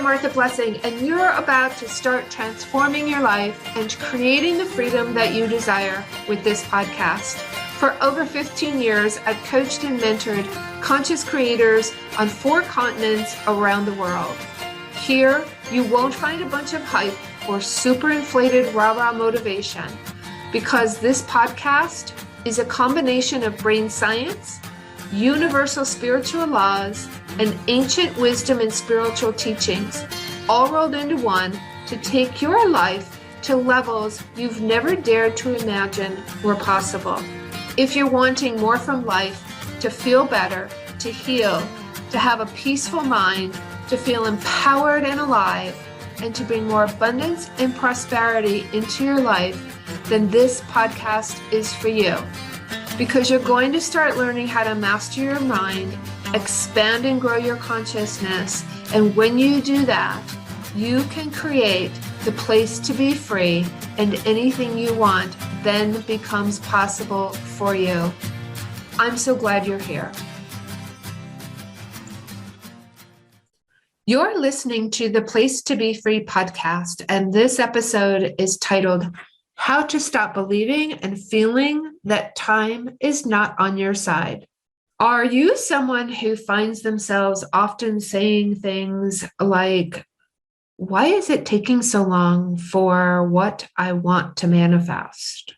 Martha Blessing, and you're about to start transforming your life and creating the freedom that you desire with this podcast. For over 15 years, I've coached and mentored conscious creators on 4 continents around the world. Here, you won't find a bunch of hype or super inflated rah-rah motivation, because this podcast is a combination of brain science, universal spiritual laws, and ancient wisdom and spiritual teachings, all rolled into one to take your life to levels you've never dared to imagine were possible. If you're wanting more from life, to feel better, to heal, to have a peaceful mind, to feel empowered and alive, and to bring more abundance and prosperity into your life, then this podcast is for you. Because you're going to start learning how to master your mind, expand and grow your consciousness. And when you do that, you can create the place to be free, and anything you want then becomes possible for you. I'm so glad you're here. You're listening to the Place to Be Free podcast, and this episode is titled, How to Stop Believing and Feeling That Time is Not on Your Side. Are you someone who finds themselves often saying things like, why is it taking so long for what I want to manifest?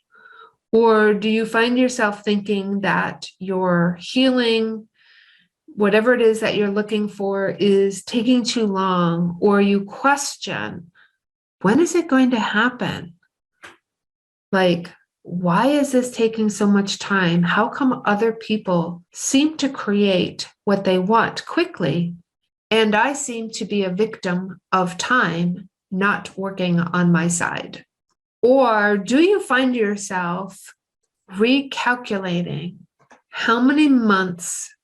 Or do you find yourself thinking that your healing, whatever it is that you're looking for, is taking too long? Or you question, when is it going to happen? Like, why is this taking so much time? How come other people seem to create what they want quickly, and I seem to be a victim of time not working on my side? Or do you find yourself recalculating how many months,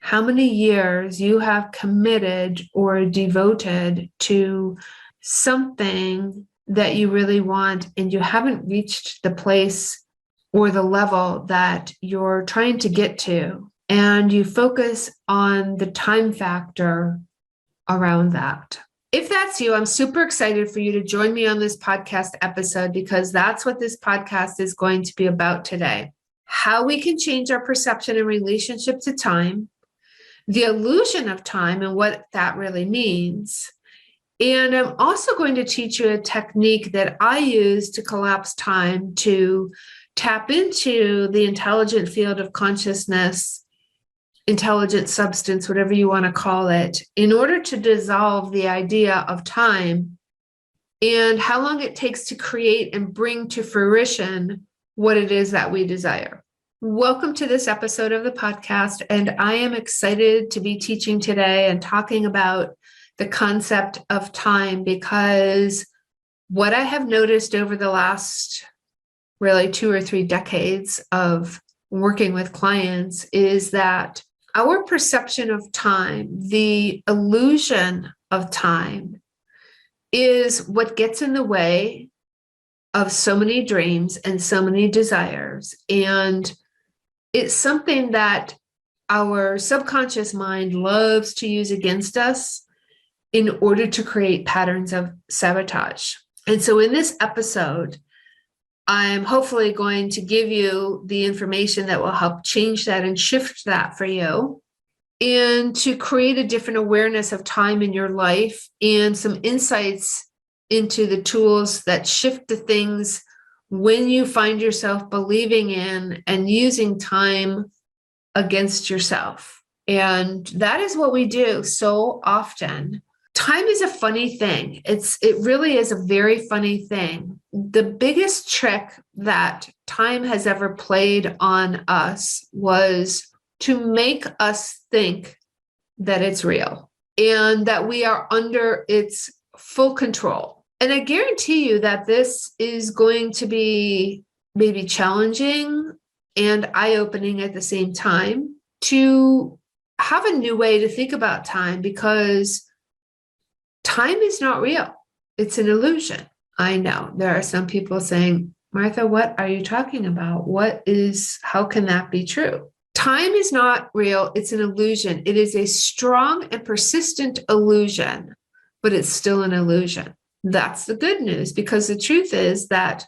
how many years you have committed or devoted to something that you really want, and you haven't reached the place or the level that you're trying to get to, and you focus on the time factor around that? If that's you, I'm super excited for you to join me on this podcast episode, because that's what this podcast is going to be about today. How we can change our perception in relationship to time, the illusion of time and what that really means. And I'm also going to teach you a technique that I use to collapse time, to tap into the intelligent field of consciousness, intelligent substance, whatever you want to call it, in order to dissolve the idea of time and how long it takes to create and bring to fruition what it is that we desire. Welcome to this episode of the podcast, and I am excited to be teaching today and talking about the concept of time, because what I have noticed over the last really 2 or 3 decades of working with clients is that our perception of time, the illusion of time, is what gets in the way of so many dreams and so many desires. And it's something that our subconscious mind loves to use against us in order to create patterns of sabotage. And so in this episode, I'm hopefully going to give you the information that will help change that and shift that for you, and to create a different awareness of time in your life and some insights into the tools that shift the things when you find yourself believing in and using time against yourself. And that is what we do so often. Time is a funny thing. It really is a very funny thing. The biggest trick that time has ever played on us was to make us think that it's real and that we are under its full control. And I guarantee you that this is going to be maybe challenging and eye-opening at the same time, to have a new way to think about time, because time is not real. It's an illusion. I know there are some people saying, Martha, what are you talking about? How can that be true? Time is not real. It's an illusion. It is a strong and persistent illusion but it's still an illusion. That's the good news, because the truth is that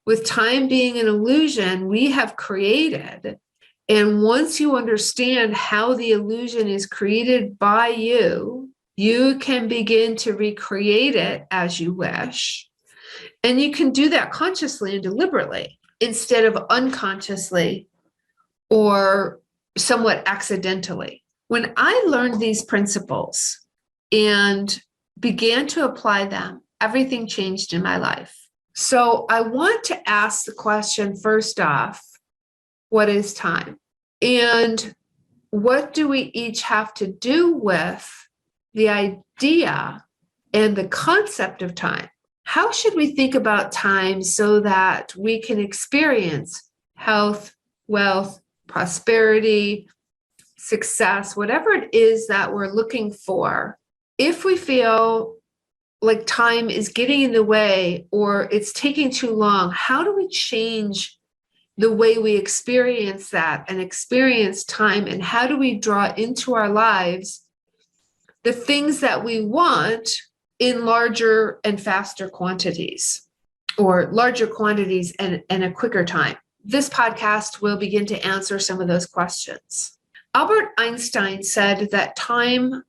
with time being an illusion, we have created. And once you understand how the illusion is created by you, you can begin to recreate it as you wish. And you can do that consciously and deliberately instead of unconsciously or somewhat accidentally. When I learned these principles and began to apply them, everything changed in my life. So I want to ask the question, first off, what is time? And what do we each have to do with the idea and the concept of time? How should we think about time so that we can experience health, wealth, prosperity, success, whatever it is that we're looking for? If we feel like time is getting in the way or it's taking too long, how do we change the way we experience that and experience time? And how do we draw into our lives the things that we want in larger and faster quantities, or larger quantities and a quicker time? This podcast will begin to answer some of those questions. Albert Einstein said that time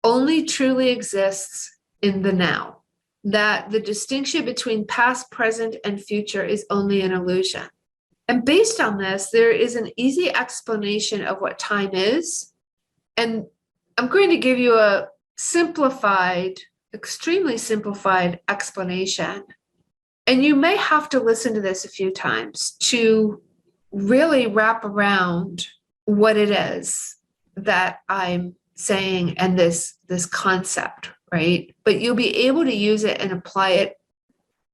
only truly exists in the now, that the distinction between past, present, and future is only an illusion. And based on this, there is an easy explanation of what time is. And I'm going to give you a simplified, extremely simplified explanation. And you may have to listen to this a few times to really wrap around what it is that I'm saying and this concept, right? But you'll be able to use it and apply it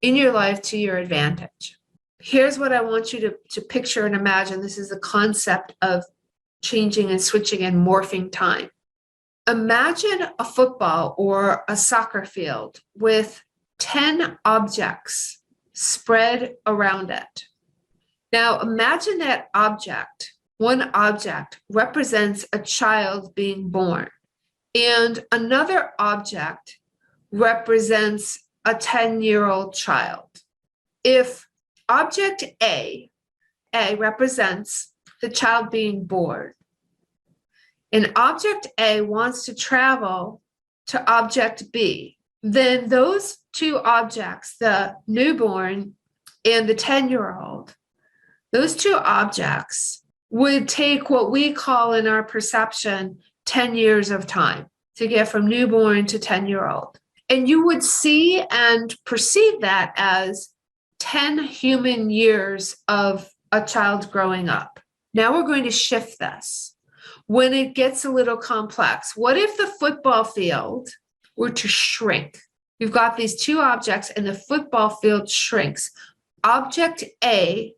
in your life to your advantage. Here's what I want you to picture and imagine. This is the concept of changing and switching and morphing time. Imagine a football or a soccer field with 10 objects spread around it. Now imagine that object, one object represents a child being born, and another object represents a 10-year-old child. If object A represents the child being born, and object A wants to travel to object B, then those two objects, the newborn and the 10-year-old, those two objects would take what we call in our perception 10 years of time to get from newborn to 10-year-old. And you would see and perceive that as 10 human years of a child growing up. Now we're going to shift this. When it gets a little complex, what if the football field were to shrink? We've got these two objects and the football field shrinks. Object A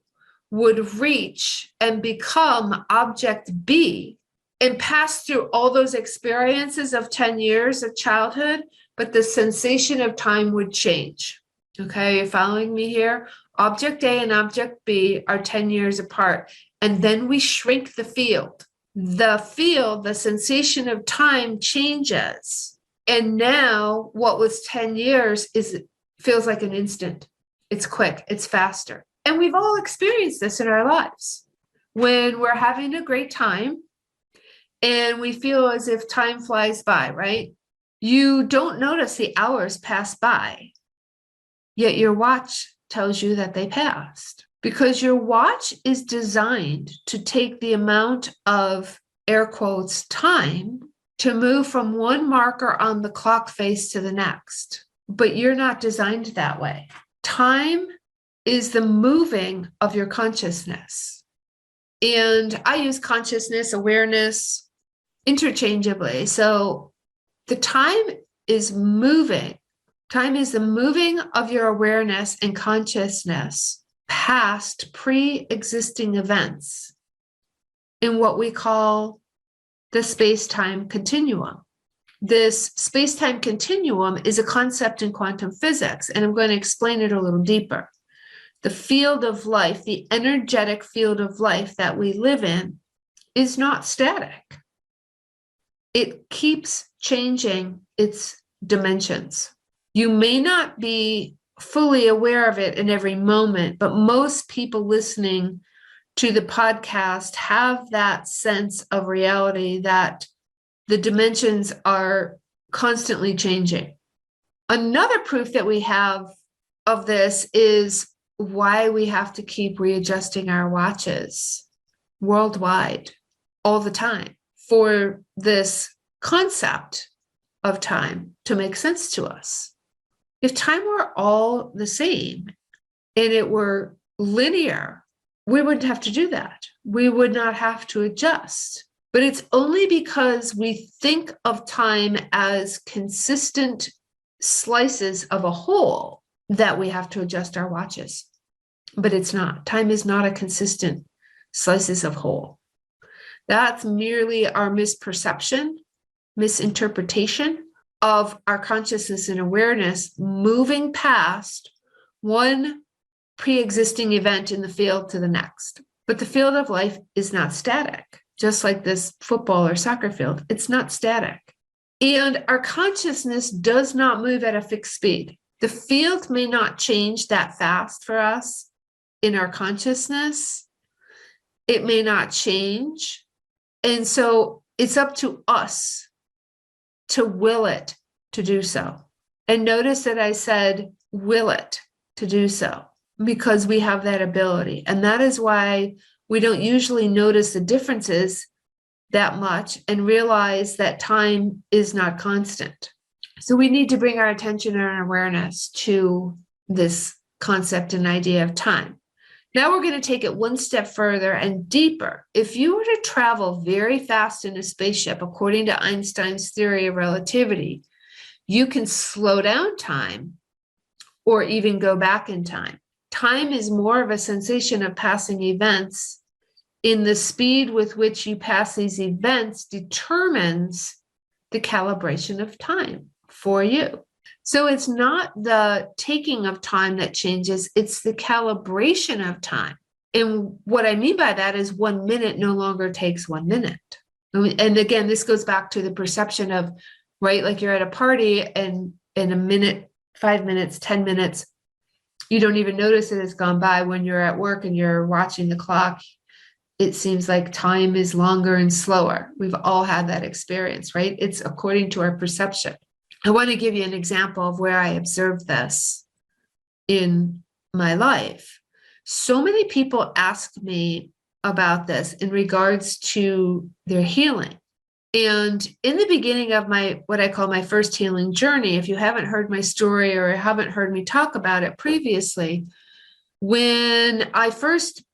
would reach and become object B and pass through all those experiences of 10 years of childhood, but the sensation of time would change. Okay, are you following me here? Object A and object B are 10 years apart, and then we shrink the field. The field, the sensation of time changes. And now what was 10 years feels like an instant. It's quick, it's faster. And we've all experienced this in our lives when we're having a great time and we feel as if time flies by, right? You don't notice the hours pass by, yet your watch tells you that they passed, because your watch is designed to take the amount of, air quotes, time to move from one marker on the clock face to the next. But you're not designed that way. Time is the moving of your consciousness. And I use consciousness, awareness interchangeably. So the time is moving. Time is the moving of your awareness and consciousness past pre-existing events in what we call the SpaceTime Continuum. This SpaceTime Continuum is a concept in quantum physics, and I'm going to explain it a little deeper. The field of life, the energetic field of life that we live in, is not static. It keeps changing its dimensions. You may not be fully aware of it in every moment, but most people listening to the podcast have that sense of reality that the dimensions are constantly changing. Another proof that we have of this is why we have to keep readjusting our watches worldwide all the time for this concept of time to make sense to us. If time were all the same and it were linear, we wouldn't have to do that. We would not have to adjust. But it's only because we think of time as consistent slices of a whole that we have to adjust our watches. But it's not. Time is not a consistent slices of whole. That's merely our misperception, misinterpretation of our consciousness and awareness moving past one pre-existing event in the field to the next. But the field of life is not static, just like this football or soccer field. It's not static. And our consciousness does not move at a fixed speed. The field may not change that fast for us in our consciousness. It may not change. And so it's up to us to will it to do so. And notice that I said, will it to do so, because we have that ability. And that is why we don't usually notice the differences that much and realize that time is not constant. So we need to bring our attention and our awareness to this concept and idea of time. Now we're going to take it one step further and deeper. If you were to travel very fast in a spaceship, according to Einstein's theory of relativity, you can slow down time or even go back in time. Time is more of a sensation of passing events. In the speed with which you pass these events determines the calibration of time for you. So it's not the taking of time that changes, it's the calibration of time. And what I mean by that is 1 minute no longer takes 1 minute. And again, this goes back to the perception of, right, like you're at a party and in a minute, 5 minutes, 10 minutes, you don't even notice that it's gone by. When you're at work and you're watching the clock, it seems like time is longer and slower. We've all had that experience, right? It's according to our perception. I want to give you an example of where I observed this in my life. So many people ask me about this in regards to their healing. And in the beginning of my, what I call my first healing journey, if you haven't heard my story or haven't heard me talk about it previously, when I first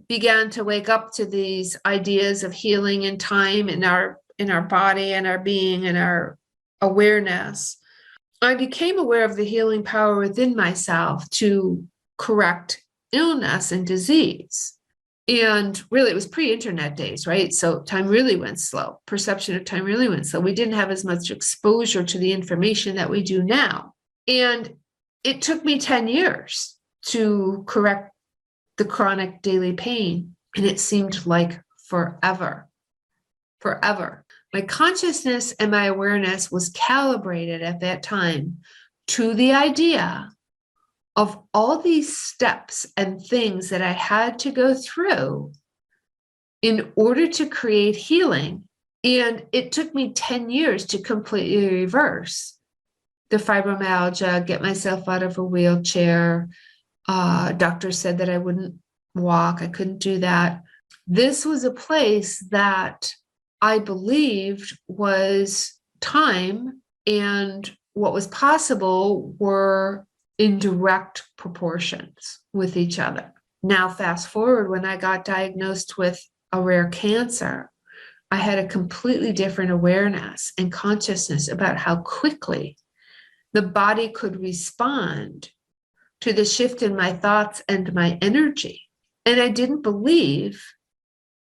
began to wake up to these ideas of healing and time in our body and our being and our awareness, I became aware of the healing power within myself to correct illness and disease. And really, it was pre-internet days, right? So time really went slow. Perception of time really went slow. We didn't have as much exposure to the information that we do now. And it took me 10 years to correct the chronic daily pain. And it seemed like forever. My consciousness and my awareness was calibrated at that time to the idea of all these steps and things that I had to go through in order to create healing. And it took me 10 years to completely reverse the fibromyalgia, get myself out of a wheelchair. Doctor said that I wouldn't walk. I couldn't do that. This was a place that I believed was time, and what was possible were in direct proportions with each other. Now, fast forward, when I got diagnosed with a rare cancer, I had a completely different awareness and consciousness about how quickly the body could respond to the shift in my thoughts and my energy. And I didn't believe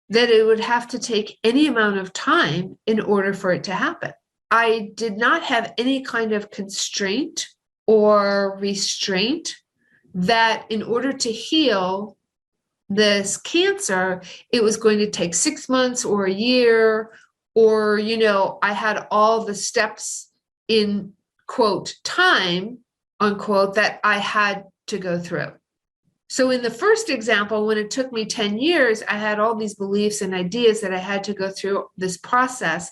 that it would have to take any amount of time in order for it to happen. I did not have any kind of constraint or restraint that in order to heal this cancer, it was going to take 6 months or a year, or, I had all the steps in quote, time, unquote, that I had to go through. So in the first example, when it took me 10 years, I had all these beliefs and ideas that I had to go through this process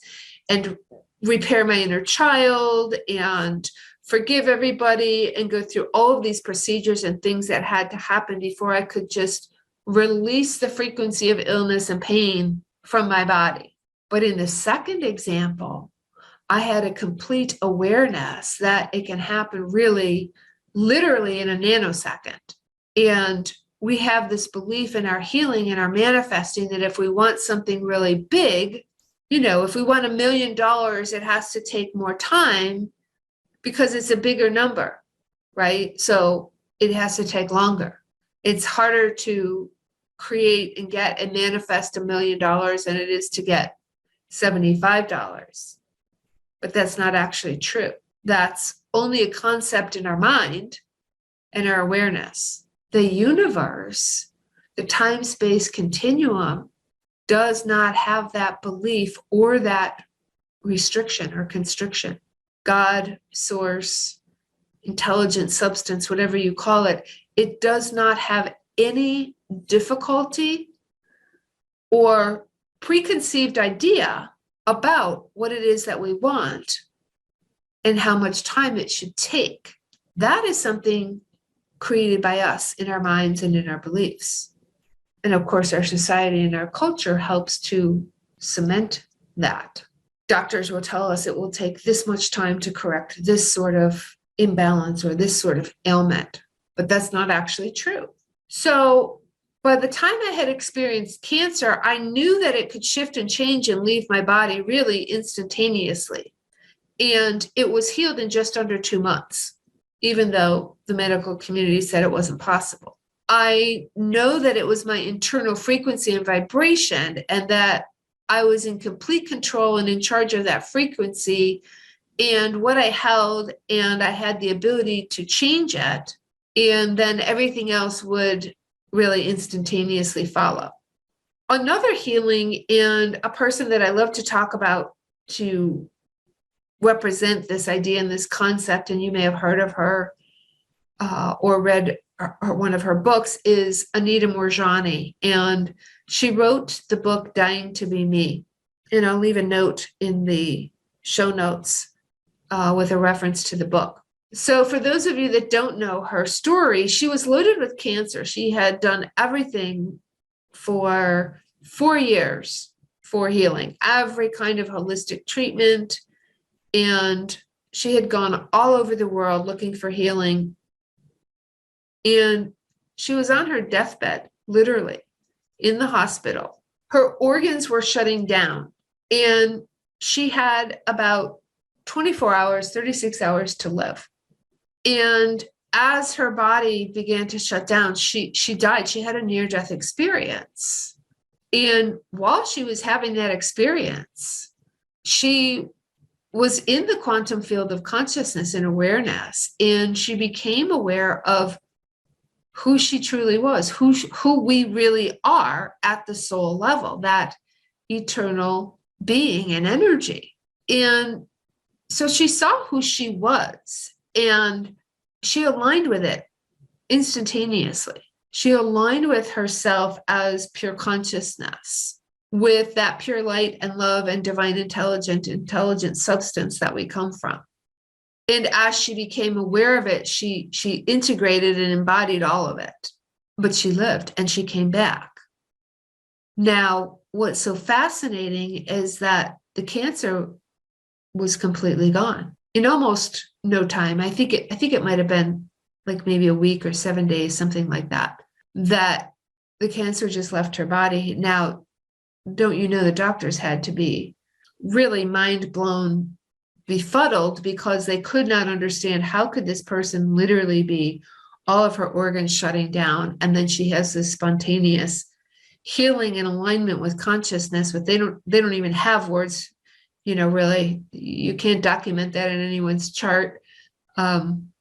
and repair my inner child and forgive everybody and go through all of these procedures and things that had to happen before I could just release the frequency of illness and pain from my body. But in the second example, I had a complete awareness that it can happen really, literally in a nanosecond. And we have this belief in our healing and our manifesting that if we want something really big, if we want $1 million, it has to take more time because it's a bigger number, right? So it has to take longer. It's harder to create and get and manifest $1 million than it is to get $75. But that's not actually true. That's only a concept in our mind and our awareness. The universe, the time-space continuum, does not have that belief or that restriction or constriction. God, source, intelligent substance, whatever you call it, it does not have any difficulty or preconceived idea about what it is that we want and how much time it should take. That is something created by us in our minds and in our beliefs. And of course, our society and our culture helps to cement that. Doctors will tell us it will take this much time to correct this sort of imbalance or this sort of ailment, but that's not actually true. So by the time I had experienced cancer, I knew that it could shift and change and leave my body really instantaneously. And it was healed in just under 2 months, even though the medical community said it wasn't possible. I know that it was my internal frequency and vibration, and that I was in complete control and in charge of that frequency and what I held, and I had the ability to change it, and then everything else would really instantaneously follow. Another healing, and a person that I love to talk about to represent this idea and this concept, and you may have heard of her or read one of her books, is Anita Morgani. And she wrote the book Dying to Be Me. And I'll leave a note in the show notes with a reference to the book. So for those of you that don't know her story, she was loaded with cancer. She had done everything for 4 years for healing, every kind of holistic treatment. And she had gone all over the world looking for healing. And she was on her deathbed, literally, in the hospital. Her organs were shutting down. And she had about 24 hours, 36 hours to live. And as her body began to shut down, she died. She had a near-death experience. And while she was having that experience, she was in the quantum field of consciousness and awareness, and she became aware of who she truly was, who we really are at the soul level, that eternal being and energy. And so she saw who she was, and she aligned with it instantaneously. She aligned with herself as pure consciousness, with that pure light and love and divine intelligent substance that we come from. And as she became aware of it, she integrated and embodied all of it. But she lived and she came back. Now, what's so fascinating is that the cancer was completely gone in almost no time. I think it might have been like maybe a week or 7 days, something like that, that the cancer just left her body. Now, don't you know, the doctors had to be really mind blown, befuddled, because they could not understand how could this person literally be all of her organs shutting down, and then she has this spontaneous healing and alignment with consciousness, but they don't even have words, really. You can't document that in anyone's chart. And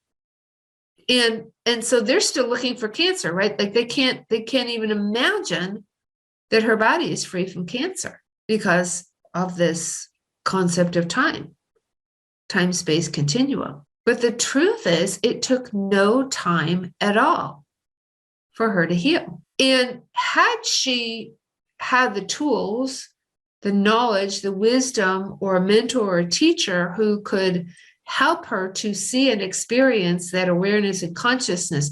so they're still looking for cancer, right? Like they can't even imagine that her body is free from cancer because of this concept of time, space continuum. But the truth is, it took no time at all for her to heal. And had she had the tools, the knowledge, the wisdom, or a mentor or a teacher who could help her to see and experience that awareness and consciousness,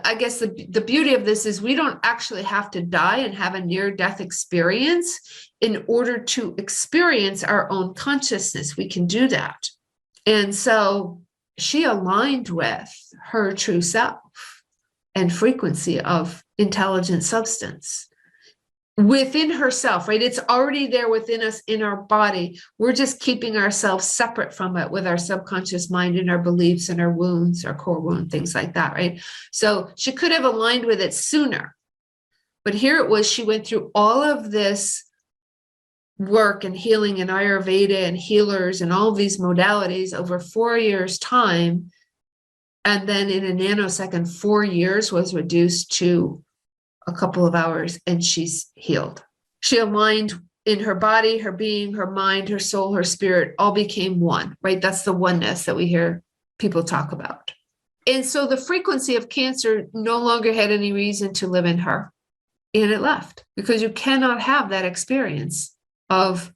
I guess the beauty of this is we don't actually have to die and have a near-death experience in order to experience our own consciousness. We can do that. And so she aligned with her true self and frequency of intelligent substance within herself, right? It's already there within us in our body. We're just keeping ourselves separate from it with our subconscious mind and our beliefs and our wounds, our core wound, things like that, right? So she could have aligned with it sooner. But here it was, she went through all of this work and healing and Ayurveda and healers and all of these modalities over 4 years' time. And then in a nanosecond, 4 years was reduced to a couple of hours and she's healed. She aligned in her body, her being, her mind, her soul, her spirit, all became one, right? That's the oneness that we hear people talk about. And so the frequency of cancer no longer had any reason to live in her. And it left because you cannot have that experience of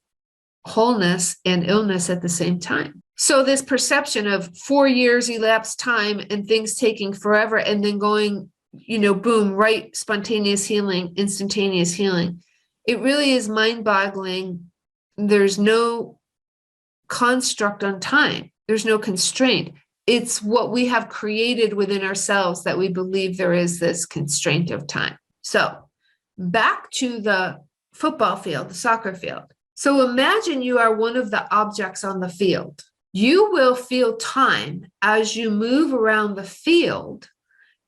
wholeness and illness at the same time. So this perception of 4 years elapsed time and things taking forever and then going, boom, right, spontaneous healing, instantaneous healing. It really is mind-boggling. There's no construct on time. There's no constraint. It's what we have created within ourselves that we believe there is this constraint of time. So back to the football field, the soccer field. So imagine you are one of the objects on the field. You will feel time as you move around the field,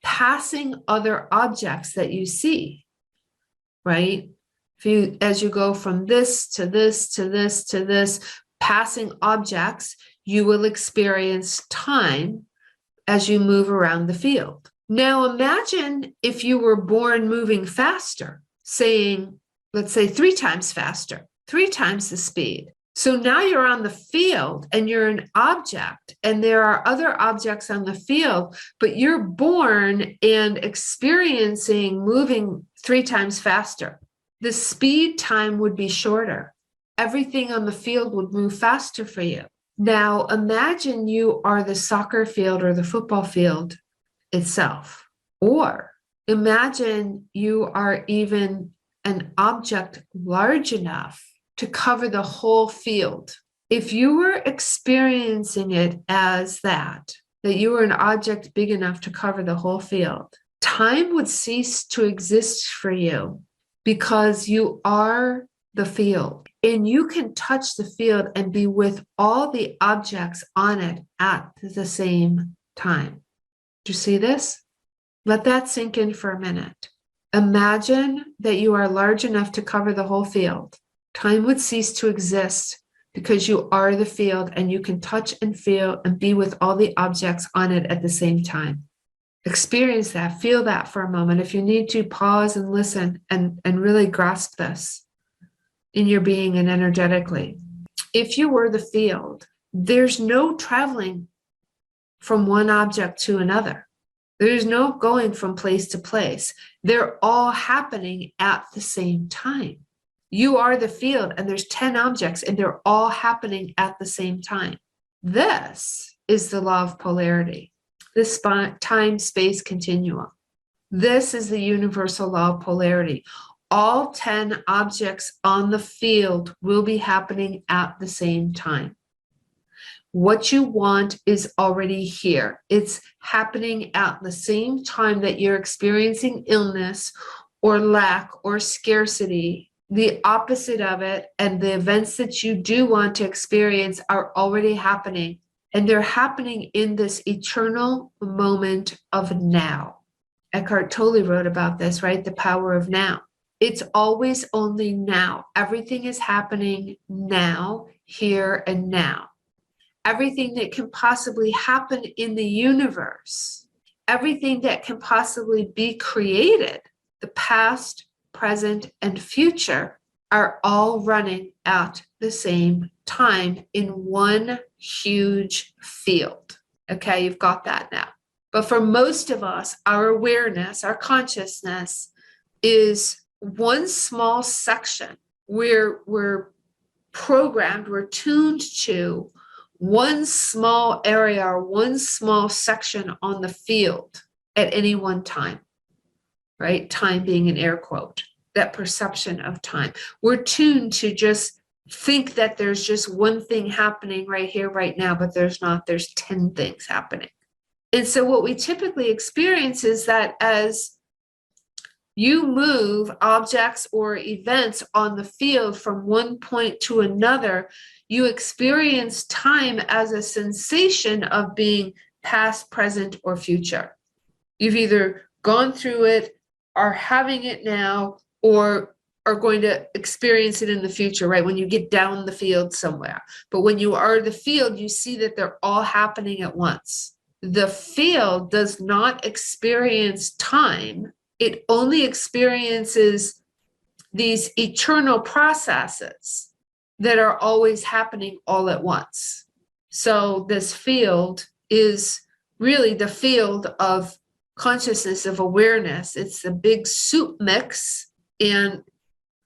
passing other objects that you see, right? As you go from this to this to this to this, passing objects, you will experience time as you move around the field. Now imagine if you were born moving faster, let's say 3 times faster, 3 times the speed. So now you're on the field and you're an object and there are other objects on the field, but you're born and experiencing moving 3 times faster. The speed time would be shorter. Everything on the field would move faster for you. Now imagine you are the soccer field or the football field itself, or imagine you are even an object large enough to cover the whole field. If you were experiencing it as that you were an object big enough to cover the whole field, time would cease to exist for you because you are the field and you can touch the field and be with all the objects on it at the same time. Do you see this? Let that sink in for a minute. Imagine that you are large enough to cover the whole field. Time would cease to exist because you are the field and you can touch and feel and be with all the objects on it at the same time. Experience that, feel that for a moment. If you need to, pause and listen and really grasp this in your being and energetically. If you were the field, there's no traveling from one object to another. There's no going from place to place. They're all happening at the same time. You are the field and there's 10 objects and they're all happening at the same time. This is the law of polarity, this time-space continuum. This is the universal law of polarity. All 10 objects on the field will be happening at the same time. What you want is already here. It's happening at the same time that you're experiencing illness or lack or scarcity. The opposite of it and the events that you do want to experience are already happening. And they're happening in this eternal moment of now. Eckhart Tolle wrote about this, right? The power of now. It's always only now. Everything is happening now, here and now. Everything that can possibly happen in the universe, everything that can possibly be created, the past, present, and future are all running at the same time in one huge field. Okay, you've got that now. But for most of us, our awareness, our consciousness is one small section where we're programmed, we're tuned to one small area or one small section on the field at any one time, right? Time being an air quote, that perception of time. We're tuned to just think that there's just one thing happening right here, right now, but there's not, there's 10 things happening. And so what we typically experience is that as you move objects or events on the field from one point to another, you experience time as a sensation of being past, present, or future. You've either gone through it, are having it now, or are going to experience it in the future, right? When you get down the field somewhere. But when you are the field, you see that they're all happening at once. The field does not experience time. It only experiences these eternal processes that are always happening all at once. So this field is really the field of consciousness, of awareness. It's the big soup mix, and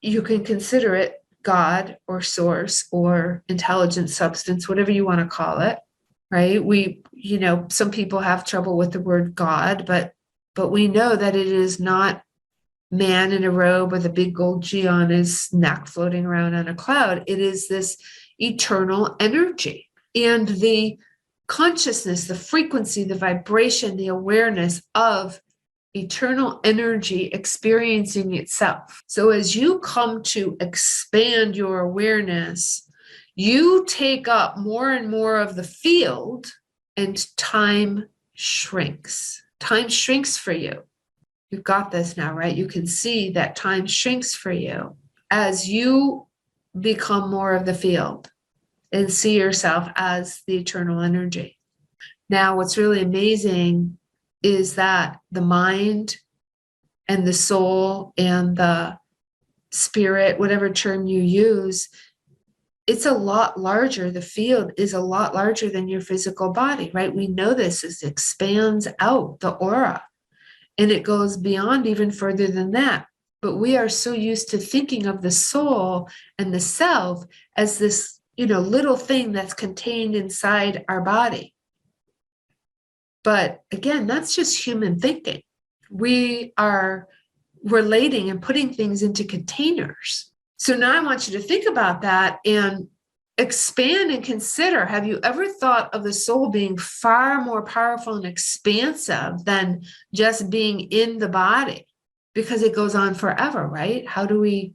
you can consider it God or source or intelligent substance, whatever you want to call it, right? Some people have trouble with the word God, but we know that it is not man in a robe with a big gold G on his neck floating around on a cloud. It is this eternal energy. And the consciousness, the frequency, the vibration, the awareness of eternal energy experiencing itself. So as you come to expand your awareness, you take up more and more of the field, and time shrinks. Time shrinks for you. You've got this now, right? You can see that time shrinks for you as you become more of the field and see yourself as the eternal energy. Now, what's really amazing is that the mind and the soul and the spirit, whatever term you use, it's a lot larger. The field is a lot larger than your physical body, right? We know this. It expands out, the aura, and it goes beyond even further than that. But we are so used to thinking of the soul and the self as this, little thing that's contained inside our body. But again, that's just human thinking. We are relating and putting things into containers. So now I want you to think about that and expand and consider, have you ever thought of the soul being far more powerful and expansive than just being in the body? Because it goes on forever, right? How do we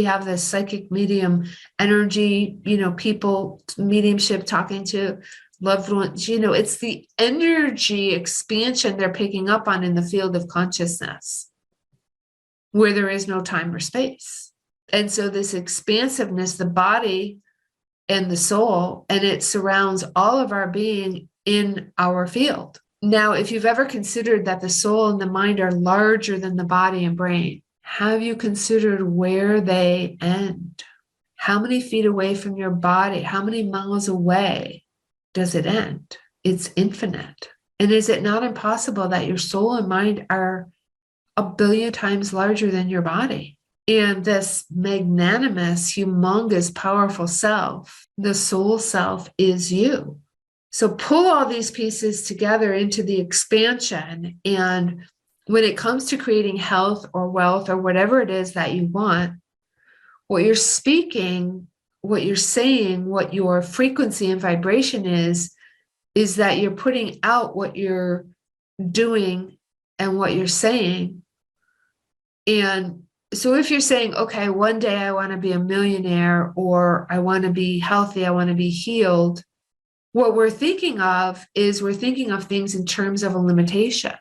have this psychic medium energy, people, mediumship, talking to loved ones, it's the energy expansion they're picking up on in the field of consciousness where there is no time or space. And so this expansiveness, the body and the soul, and it surrounds all of our being in our field. Now, if you've ever considered that the soul and the mind are larger than the body and brain, have you considered where they end? How many feet away from your body? How many miles away does it end? It's infinite. And is it not impossible that your soul and mind are 1 billion times larger than your body? And this magnanimous, humongous, powerful self, the soul self, is you. So pull all these pieces together into the expansion. And when it comes to creating health or wealth or whatever it is that you want, what you're speaking, what you're saying, what your frequency and vibration is that you're putting out what you're doing and what you're saying. And so if you're saying, okay, one day I want to be a millionaire, or I want to be healthy, I want to be healed, what we're thinking of is we're thinking of things in terms of a limitation.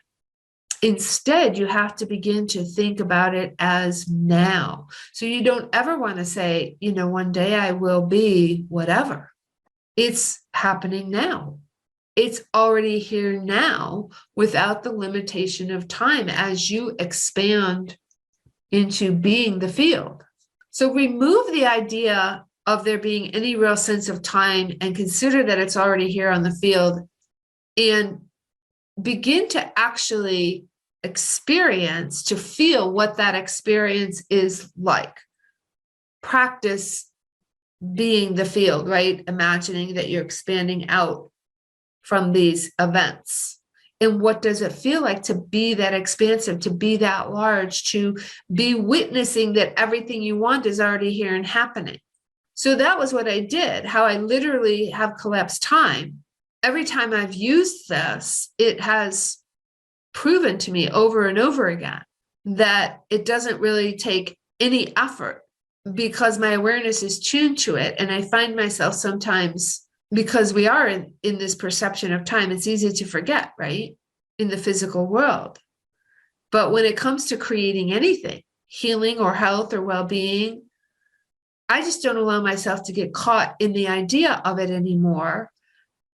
Instead, you have to begin to think about it as now. So you don't ever want to say, one day I will be whatever. It's happening now. It's already here now without the limitation of time as you expand into being the field. So remove the idea of there being any real sense of time and consider that it's already here on the field and begin to actually experience, to feel what that experience is like. Practice being the field, right? Imagining that you're expanding out from these events. And what does it feel like to be that expansive, to be that large, to be witnessing that everything you want is already here and happening? So that was what I did, how I literally have collapsed time. Every time I've used this, it has proven to me over and over again that it doesn't really take any effort because my awareness is tuned to it. And I find myself sometimes, because we are in this perception of time, it's easy to forget, right? In the physical world. But when it comes to creating anything, healing or health or well-being, I just don't allow myself to get caught in the idea of it anymore.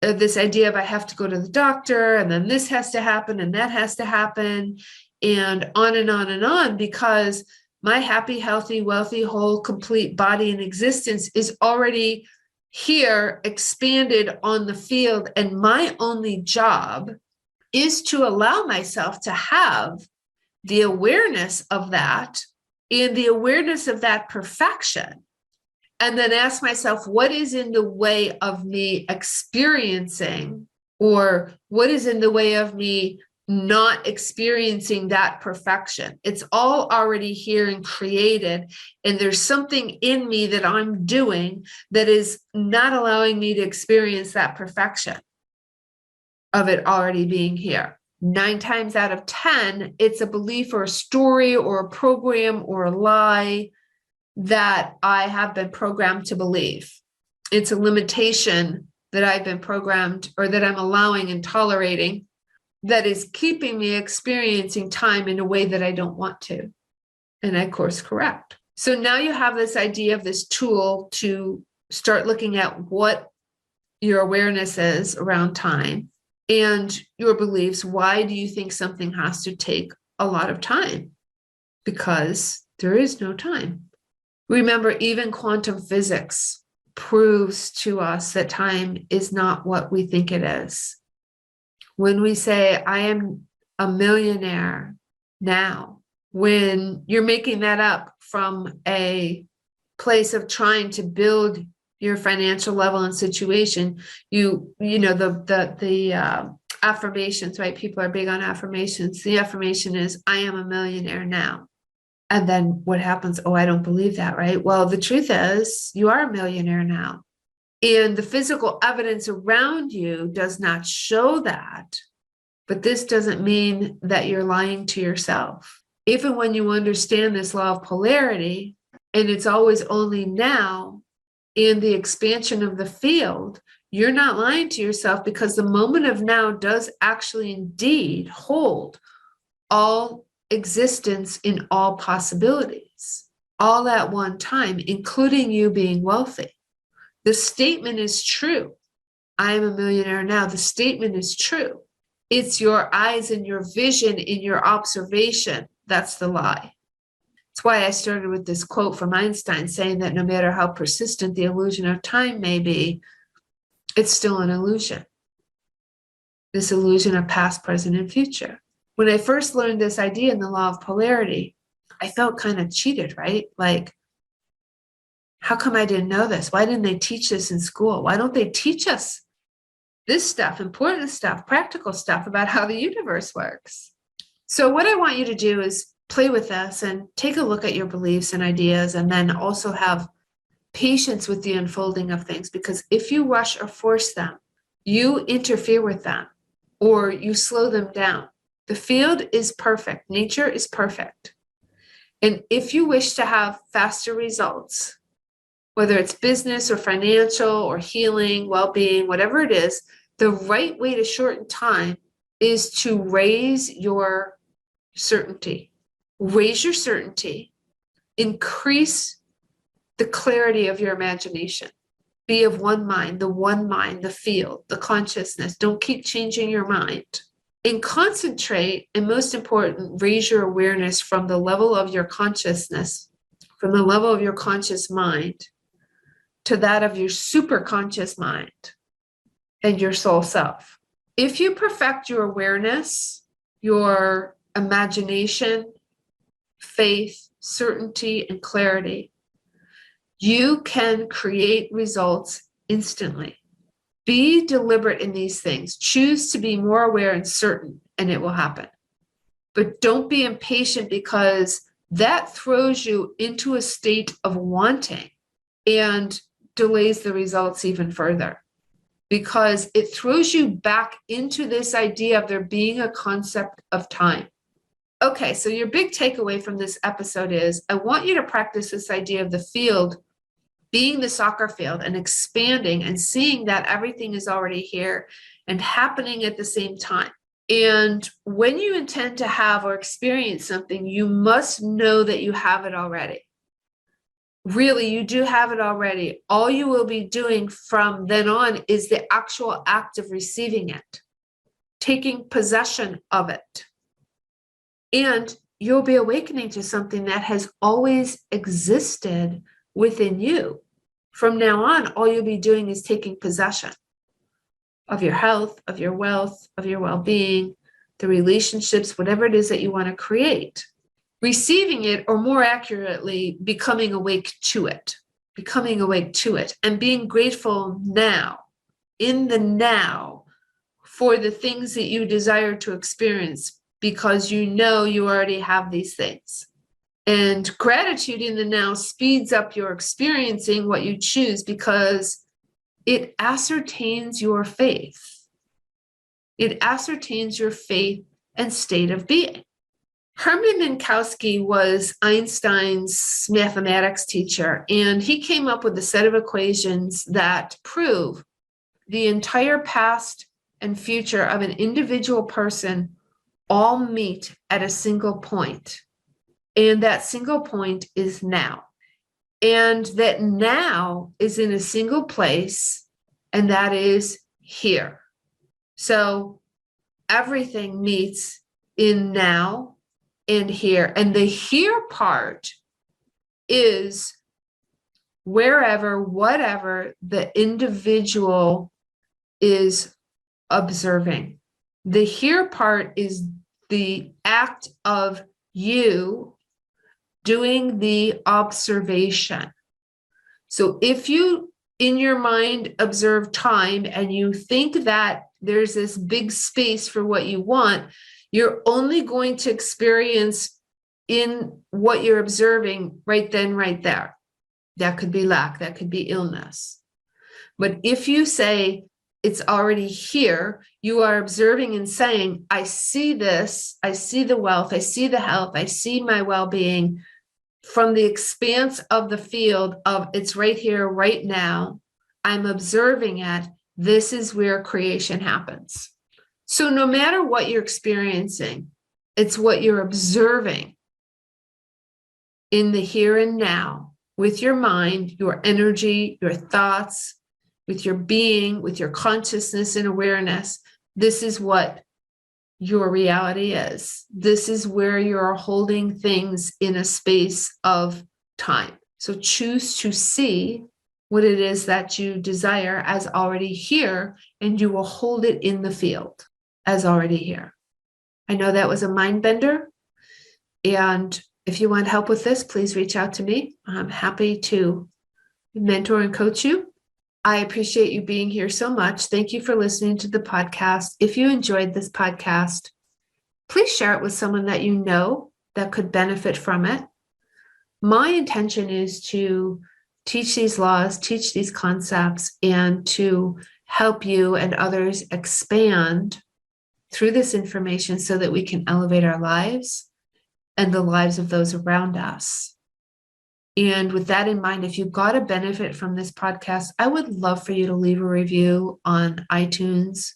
This idea of I have to go to the doctor and then this has to happen and that has to happen and on and on and on, because my happy, healthy, wealthy, whole, complete body and existence is already here, expanded on the field. And my only job is to allow myself to have the awareness of that and the awareness of that perfection. And then ask myself, what is in the way of me experiencing, or what is in the way of me not experiencing that perfection? It's all already here and created. And there's something in me that I'm doing that is not allowing me to experience that perfection of it already being here. 9 times out of 10, it's a belief or a story or a program or a lie that I have been programmed to believe. It's a limitation that I've been programmed, or that I'm allowing and tolerating, that is keeping me experiencing time in a way that I don't want to. And I course correct. So now you have this idea of this tool to start looking at what your awareness is around time and your beliefs. Why do you think something has to take a lot of time? Because there is no time. Remember, even quantum physics proves to us that time is not what we think it is. When we say, I am a millionaire now, when you're making that up from a place of trying to build your financial level and situation, you know, the affirmations, right? People are big on affirmations. The affirmation is, I am a millionaire now. And then what happens? Oh, I don't believe that, right? Well, the truth is you are a millionaire now. And the physical evidence around you does not show that. But this doesn't mean that you're lying to yourself. Even when you understand this law of polarity, and it's always only now in the expansion of the field, you're not lying to yourself, because the moment of now does actually indeed hold all existence in all possibilities, all at one time, including you being wealthy. The statement is true. I am a millionaire now. The statement is true. It's your eyes and your vision in your observation. That's the lie. That's why I started with this quote from Einstein saying that no matter how persistent the illusion of time may be, it's still an illusion. This illusion of past, present, and future. When I first learned this idea in the law of polarity, I felt kind of cheated, right? Like, how come I didn't know this? Why didn't they teach this in school? Why don't they teach us this stuff, important stuff, practical stuff about how the universe works? So what I want you to do is play with this and take a look at your beliefs and ideas, and then also have patience with the unfolding of things, because if you rush or force them, you interfere with them or you slow them down. The field is perfect. Nature is perfect. And if you wish to have faster results, whether it's business or financial or healing, well-being, whatever it is, the right way to shorten time is to raise your certainty. Raise your certainty. Increase the clarity of your imagination. Be of one mind, the field, the consciousness. Don't keep changing your mind. And concentrate, and most important, raise your awareness from the level of your consciousness, from the level of your conscious mind, to that of your super conscious mind and your soul self. If you perfect your awareness, your imagination, faith, certainty, and clarity, you can create results instantly. Be deliberate in these things. Choose to be more aware and certain, and it will happen. But don't be impatient, because that throws you into a state of wanting and delays the results even further, because it throws you back into this idea of there being a concept of time. Okay, so your big takeaway from this episode is I want you to practice this idea of the field being the soccer field and expanding and seeing that everything is already here and happening at the same time. And when you intend to have or experience something, you must know that you have it already. Really, you do have it already. All you will be doing from then on is the actual act of receiving it, taking possession of it. And you'll be awakening to something that has always existed within you. From now on, all you'll be doing is taking possession of your health, of your wealth, of your well-being, the relationships, whatever it is that you want to create. Receiving it, or more accurately, becoming awake to it, and being grateful now, in the now, for the things that you desire to experience, because you know you already have these things. And gratitude in the now speeds up your experiencing what you choose, because it ascertains your faith. It ascertains your faith and state of being. Hermann Minkowski was Einstein's mathematics teacher, and he came up with a set of equations that prove the entire past and future of an individual person all meet at a single point. And that single point is now. And that now is in a single place, and that is here. So everything meets in now and here. And the here part is wherever, whatever the individual is observing. The here part is the act of you doing the observation. So if you, in your mind, observe time and you think that there's this big space for what you want, you're only going to experience in what you're observing right then, right there. That could be lack, that could be illness. But if you say it's already here, you are observing and saying, I see this, I see the wealth, I see the health, I see my well-being from the expanse of the field of it's right here, right now. I'm observing it. This is where creation happens. So no matter what you're experiencing, it's what you're observing in the here and now with your mind, your energy, your thoughts, with your being, with your consciousness and awareness. This is what your reality is. This is where you're holding things in a space of time. So choose to see what it is that you desire as already here, and you will hold it in the field as already here. I know that was a mind bender. And if you want help with this, please reach out to me. I'm happy to mentor and coach you. I appreciate you being here so much. Thank you for listening to the podcast. If you enjoyed this podcast, please share it with someone that you know that could benefit from it. My intention is to teach these laws, teach these concepts, and to help you and others expand through this information so that we can elevate our lives and the lives of those around us. And with that in mind, if you got a benefit from this podcast, I would love for you to leave a review on iTunes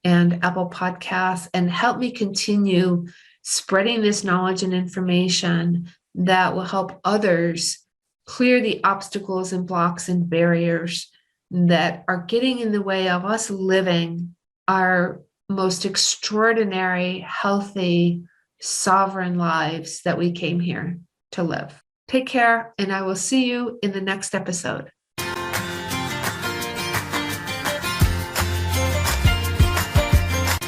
and Apple Podcasts and help me continue spreading this knowledge and information that will help others clear the obstacles and blocks and barriers that are getting in the way of us living our most extraordinary, healthy, sovereign lives that we came here to live. Take care, and I will see you in the next episode.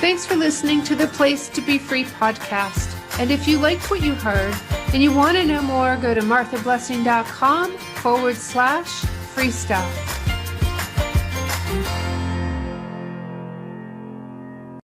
Thanks for listening to the Place to Be Free podcast. And if you liked what you heard and you want to know more, go to marthablessing.com/free stuff.